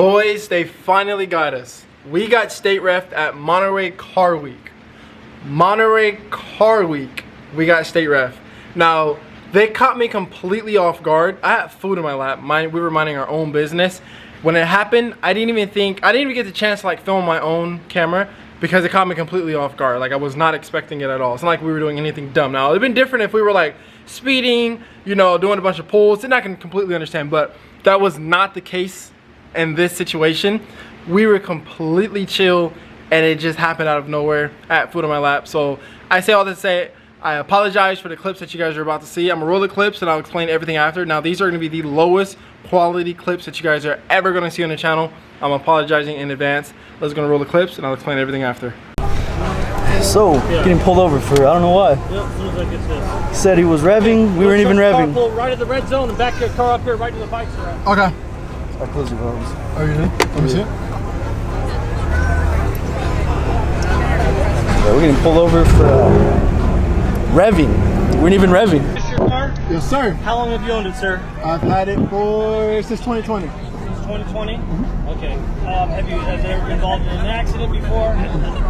Boys, they finally got us. We got state ref at Monterey CAR Week. Monterey CAR Week, we got state ref. Now, they caught me completely off guard. I had food in my lap. We were minding our own business. When it happened, I didn't even get the chance to like film my own camera because it caught me completely off guard. Like I was not expecting it at all. It's not like we were doing anything dumb. Now, it'd been different if we were like speeding, you know, doing a bunch of pulls, and I can completely understand, but that was not the case in this situation. We were completely chill and it just happened out of nowhere. I had food on my lap. So I say all this to say, I apologize for the clips that you guys are about to see. I'm gonna roll the clips and I'll explain everything after. Now these are gonna be the lowest quality clips that you guys are ever gonna see on the channel. I'm apologizing in advance. Let's go roll the clips and I'll explain everything after. So, getting pulled over for, I don't know why. Yep, as soon as I get this. Said he was revving, we weren't even revving. Pull right at the red zone and back your car up here right to the bikes are at. Okay. I close your arms. Oh, you did? Let me see it. Yeah, we're getting pulled over for revving. We weren't even revving. Is this your car? Yes, sir. How long have you owned it, sir? I've had it since 2020. Since 2020? Okay. Have you ever been involved in an accident before?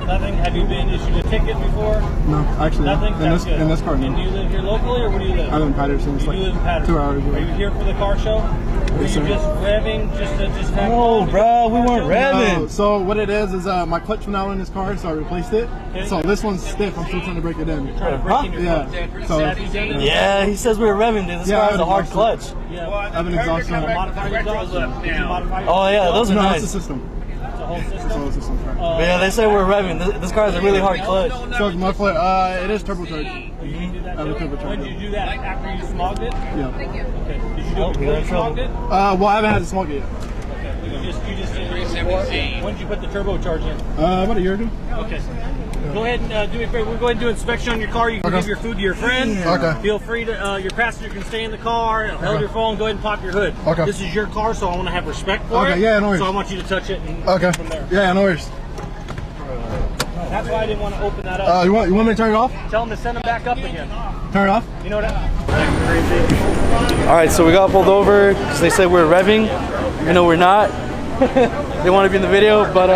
Nothing? Have you been issued a ticket before? No, actually. Nothing? In this car, no. And do you live here locally or where do you live? I live in Patterson. You live in Patterson. 2 hours away. Are you here for the car show? Were you just revving just have No, bro, we weren't revving. No, so what it is my clutch went out in this car, so I replaced it. Okay. So this one's stiff. I'm still trying to break it in. trying to break in your Yeah. clutch. So Have you done it? Yeah, he says we were revving, dude. This car has a hard clutch. Yeah. I have an exhaust on it. Modified exhaust? Did you modify it? Oh yeah, those are No, nice. it's the system. It's a whole It's the system? whole system. Right. But yeah, they say we're revving. This car has a really hard clutch. So it's muffler. It is turbocharged. You can do that I have a too? turbocharged. When did you do that? After you smogged it? Yeah. Okay. Did you do Oh, it we before got you in trouble. smogged it? Well, I haven't had to smoke it yet. Okay. You just did it before? When did you put the turbocharge in? About a year ago. Okay. Go ahead and do it. We'll go ahead and do inspection on your car. You can Okay. give your food to your friend. Okay. Feel free to, your passenger can stay in the car, hold your phone, go ahead and pop your hood. Okay. This is your car, so I want to have respect for it. Okay, yeah, no worries. So I want you to touch it and Okay. from there. Yeah, no worries. That's why I didn't want to open that up. You want me to turn it off? Tell them to send them back up again. Turn it off? You know what I All right, so we got pulled over because they said we're revving. You know we're not. They want to be in the video, but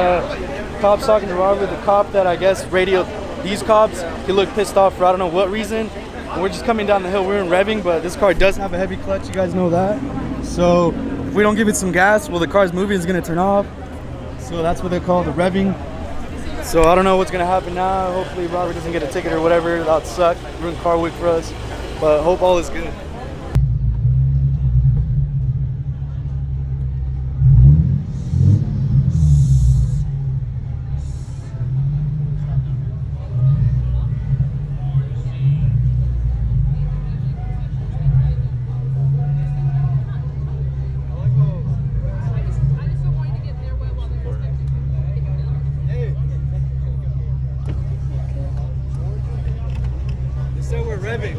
cops talking to Robert, the cop that I guess radioed these cops. He looked pissed off for I don't know what reason. And we're just coming down the hill. We weren't revving, but this car does have a heavy clutch. You guys know that. So if we don't give it some gas, well, the car's moving. It's gonna turn off. So that's what they call the revving. So I don't know what's gonna happen now. Hopefully Robert doesn't get a ticket or whatever. That would suck. Ruined car week for us. But hope all is good. So we're revving.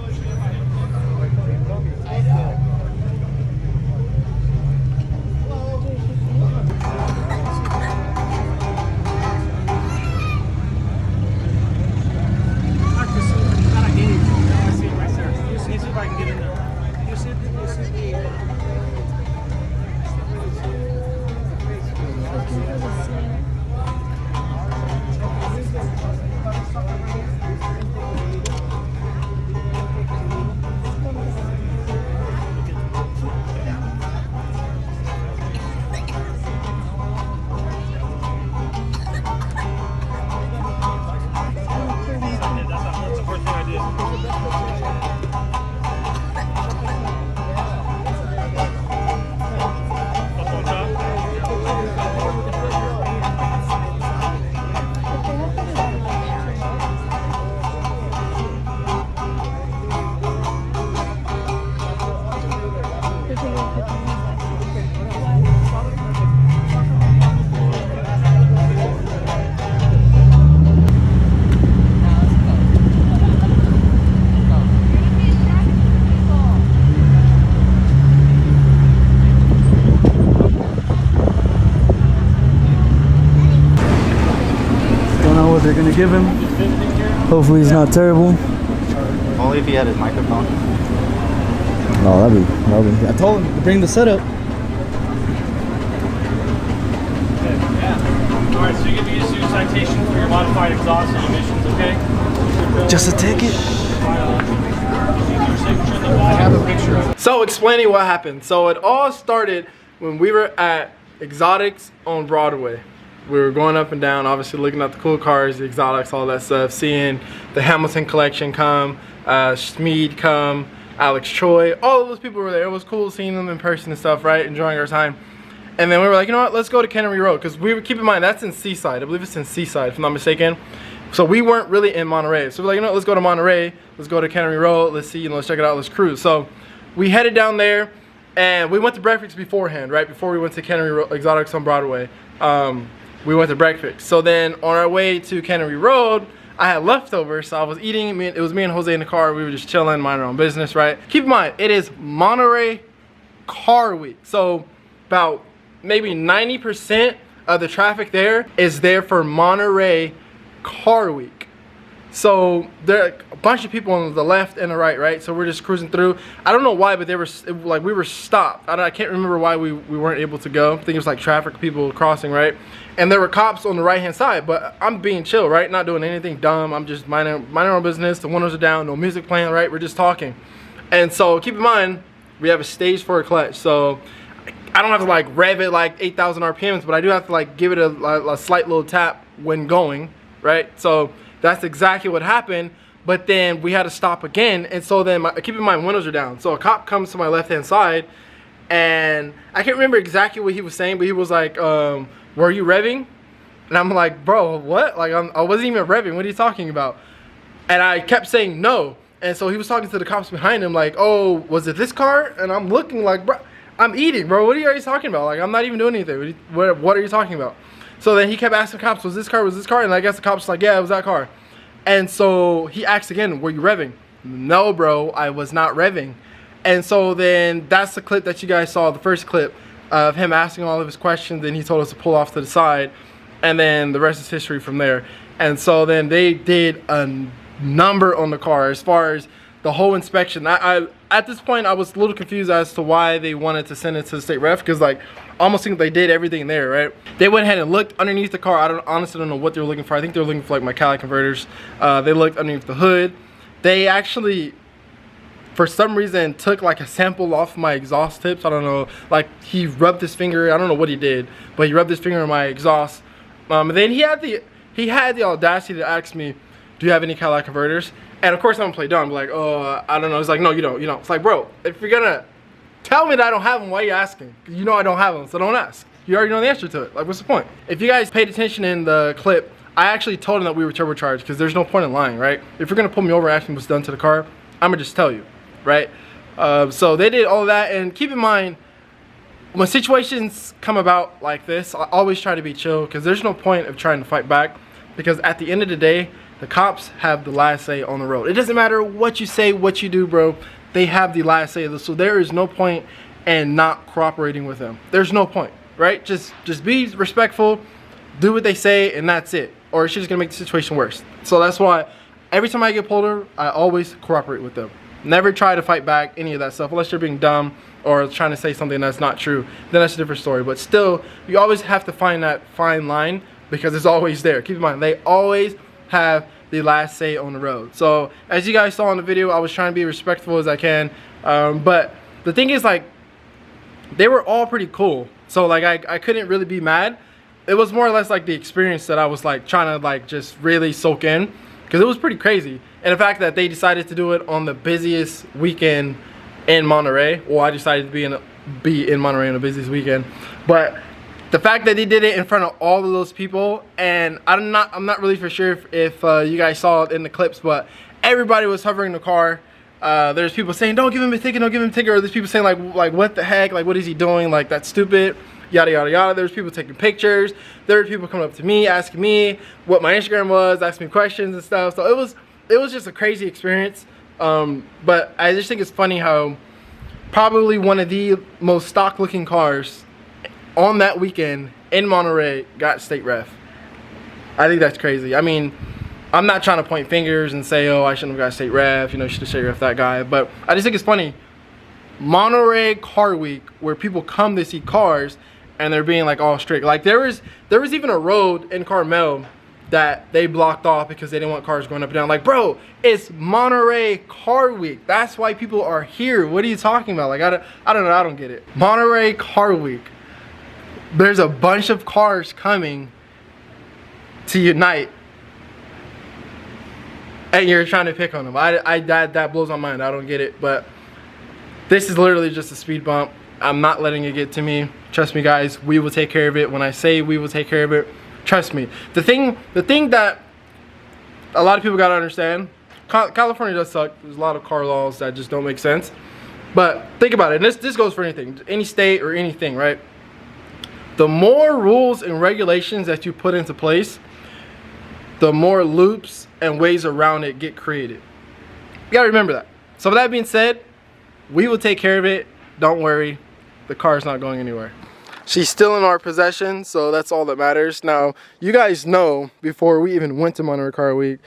They're gonna give him. Hopefully he's not terrible. Only if he had his microphone. No, that'd be. I told him to bring the setup. modified exhaust and emissions, okay? Just a ticket. I have a picture of it. So explaining what happened. So it all started when we were at Exotics on Broadway. We were going up and down, obviously looking at the cool cars, the exotics, all that stuff, seeing the Hamilton collection come, Schmid come, Alex Troy, all of those people were there. It was cool seeing them in person and stuff, right? Enjoying our time. And then we were like, you know what, let's go to Cannery Road, because we were, keep in mind, that's in Seaside. I believe it's in Seaside, if I'm not mistaken. So we weren't really in Monterey. So we're like, you know what, let's go to Monterey, let's go to Cannery Road, let's see, you know, let's check it out, let's cruise. So we headed down there, and we went to breakfast beforehand, right? Before we went to Cannery Road, Exotics on Broadway. We went to breakfast. So then on our way to Cannery Road, I had leftovers, so I was eating. It was me and Jose in the car. We were just chilling, minding our own business, right? Keep in mind, it is Monterey CAR Week. So about maybe 90% of the traffic there is there for Monterey CAR Week. So there are a bunch of people on the left and the right, right? So we're just cruising through. I don't know why, but they were like, we were stopped. I can't remember why we weren't able to go. I think it was like traffic, people crossing, right? And there were cops on the right hand side, but I'm being chill, right? Not doing anything dumb. I'm just minding our own business. The windows are down, no music playing, right? We're just talking. And so keep in mind, we have a stage for a clutch. So I don't have to like rev it like 8,000 RPMs, but I do have to like give it a slight little tap when going, right? So that's exactly what happened. But then we had to stop again. And so then, keep in mind, windows are down. So a cop comes to my left-hand side, and I can't remember exactly what he was saying, but he was like, were you revving? And I'm like, bro, what? Like, I wasn't even revving. What are you talking about? And I kept saying no. And so he was talking to the cops behind him like, oh, was it this car? And I'm looking like, bro, I'm eating, bro. What are you guys talking about? Like, I'm not even doing anything. What are you talking about? So then he kept asking the cops, was this car? Was this car? And I guess the cops was like, yeah, it was that car. And so he asked again, were you revving? No, bro, I was not revving. And so then that's the clip that you guys saw, the first clip of him asking all of his questions, and he told us to pull off to the side, and then the rest is history from there. And so then they did a number on the car as far as the whole inspection. I at this point I was a little confused as to why they wanted to send it to the state ref, because like almost think they did everything there, right? They went ahead and looked underneath the car. I honestly don't know what they were looking for. I think they were looking for like my catalytic converters. They looked underneath the hood. They actually, for some reason, took like a sample off my exhaust tips. I don't know, like he rubbed his finger, I don't know what he did, but he rubbed his finger on my exhaust. And then he had the audacity to ask me, do you have any catalytic converters? And of course I'm gonna play dumb, like, oh, I don't know. It's like, no, you don't. It's like, bro, if you're gonna tell me that I don't have them, why are you asking? You know I don't have them, so don't ask. You already know the answer to it. Like, what's the point? If you guys paid attention in the clip, I actually told him that we were turbocharged, because there's no point in lying, right? If you're gonna pull me over and ask me what's done to the car, I'm gonna just tell you, right? So they did all of that, and keep in mind, when situations come about like this, I always try to be chill, because there's no point of trying to fight back, because at the end of the day, the cops have the last say on the road. It doesn't matter what you say, what you do, bro. They have the last say. So there is no point in not cooperating with them. There's no point, right? Just be respectful, do what they say, and that's it. Or it's just gonna make the situation worse. So that's why every time I get pulled over, I always cooperate with them. Never try to fight back, any of that stuff, unless you're being dumb or trying to say something that's not true. Then that's a different story. But still, you always have to find that fine line, because it's always there. Keep in mind, they always have the last say on the road. So as you guys saw in the video, I was trying to be respectful as I can, but the thing is, like, they were all pretty cool, so like I couldn't really be mad. It was more or less like the experience that I was like trying to like just really soak in, because it was pretty crazy. And the fact that they decided to do it on the busiest weekend in Monterey, well, I decided to be in Monterey on the busiest weekend, but the fact that they did it in front of all of those people, and I'm not really for sure if you guys saw it in the clips, but everybody was hovering the car. There's people saying, don't give him a ticket, don't give him a ticket, or there's people saying like what the heck, like what is he doing, like that's stupid, yada yada yada. There's people taking pictures. There were people coming up to me asking me what my Instagram was, asking me questions and stuff. So it was just a crazy experience. But I just think it's funny how probably one of the most stock looking cars on that weekend in Monterey got state ref. I think that's crazy. I mean, I'm not trying to point fingers and say, oh, I shouldn't have got state ref, you know, you should have state ref that guy, but I just think it's funny. Monterey CAR Week, where people come to see cars and they're being like all strict. Like there was even a road in Carmel that they blocked off because they didn't want cars going up and down. Like, bro, it's Monterey Car Week. That's why people are here. What are you talking about? Like, I don't know. I don't get it. Monterey Car Week. There's a bunch of cars coming to unite, and you're trying to pick on them. That blows my mind. I don't get it. But this is literally just a speed bump. I'm not letting it get to me. Trust me, guys. We will take care of it. When I say we will take care of it, trust me. The thing that a lot of people gotta understand, California does suck. There's a lot of car laws that just don't make sense. But think about it. And this goes for anything, any state or anything, right? The more rules and regulations that you put into place, the more loops and ways around it get created. You gotta remember that. So with that being said, we will take care of it. Don't worry, the car's not going anywhere. She's still in our possession, so that's all that matters. Now, you guys know before we even went to Monterey Car Week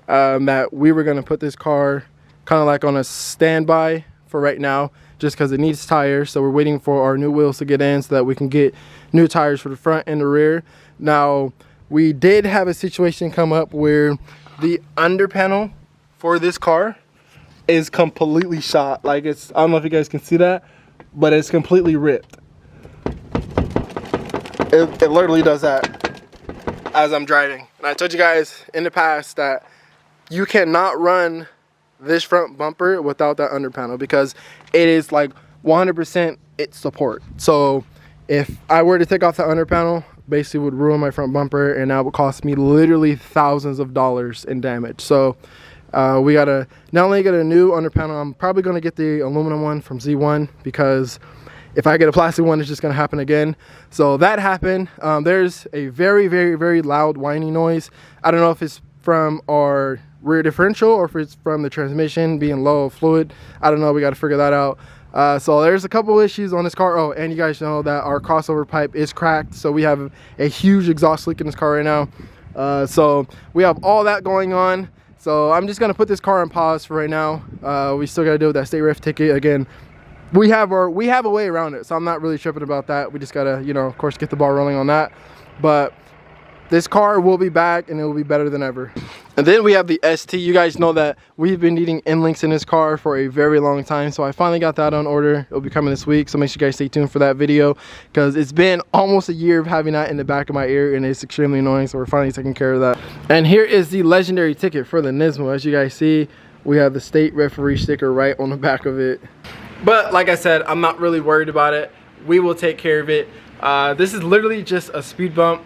that we were gonna put this car kind of like on a standby for right now, just because it needs tires. So we're waiting for our new wheels to get in so that we can get new tires for the front and the rear. Now, we did have a situation come up where the under panel for this car is completely shot. Like, it's, I don't know if you guys can see that, but it's completely ripped. It literally does that as I'm driving. And I told you guys in the past that you cannot run this front bumper without that under panel because it is like 100% its support. So if I were to take off the under panel, basically would ruin my front bumper, and that would cost me literally thousands of dollars in damage. So we gotta not only get a new under panel, I'm probably gonna get the aluminum one from Z1, because if I get a plastic one, it's just gonna happen again. So that happened. There's a very, very, very loud whining noise. I don't know if it's from our rear differential or if it's from the transmission being low of fluid. I don't know, we gotta figure that out. So there's a couple issues on this car. Oh, and you guys know that our crossover pipe is cracked, so we have a huge exhaust leak in this car right now. So we have all that going on. So I'm just gonna put this car on pause for right now. We still gotta deal with that state ref ticket again. We have a way around it, so I'm not really tripping about that. We just gotta, you know, of course, get the ball rolling on that. But this car will be back, and it will be better than ever. And then we have the ST. You guys know that we've been needing end links in this car for a very long time, so I finally got that on order. It'll be coming this week, so make sure you guys stay tuned for that video, because it's been almost a year of having that in the back of my ear, and it's extremely annoying, so we're finally taking care of that. And here is the legendary ticket for the Nismo. As you guys see, we have the state referee sticker right on the back of it. But like I said, I'm not really worried about it. We will take care of it. This is literally just a speed bump.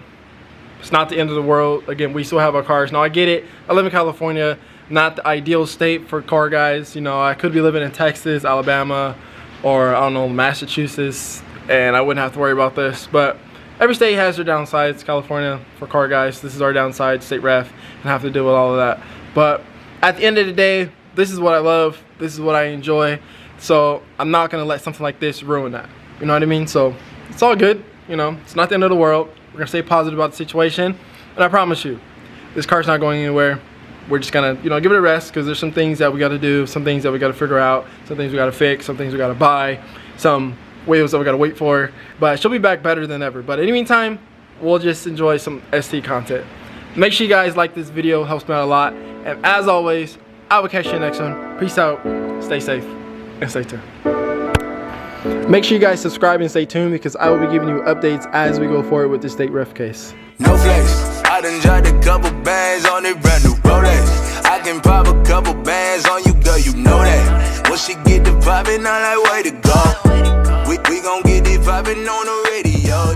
It's not the end of the world. Again, we still have our cars. Now, I get it. I live in California, not the ideal state for car guys. You know, I could be living in Texas, Alabama, or I don't know, Massachusetts, and I wouldn't have to worry about this. But every state has their downsides. California, for car guys, this is our downside, state ref, and have to deal with all of that. But at the end of the day, this is what I love. This is what I enjoy. So I'm not gonna let something like this ruin that. You know what I mean? So it's all good. You know, it's not the end of the world. We're gonna stay positive about the situation, and I promise you, this car's not going anywhere. We're just gonna, you know, give it a rest, because there's some things that we gotta do, some things that we gotta figure out, some things we gotta fix, some things we gotta buy, some wheels that we gotta wait for. But she'll be back better than ever. But in the meantime, we'll just enjoy some ST content. Make sure you guys like this video, helps me out a lot. And as always, I will catch you next one. Peace out, stay safe, and stay tuned. Make sure you guys subscribe and stay tuned, because I will be giving you updates as we go forward with the state ref case. No flex, I done dropped a couple bands on it, brand new Rolex. I can pop a couple bands on you, girl, you know that. Once she get the poppin', I like way to go. We gon' get it poppin' on the radio.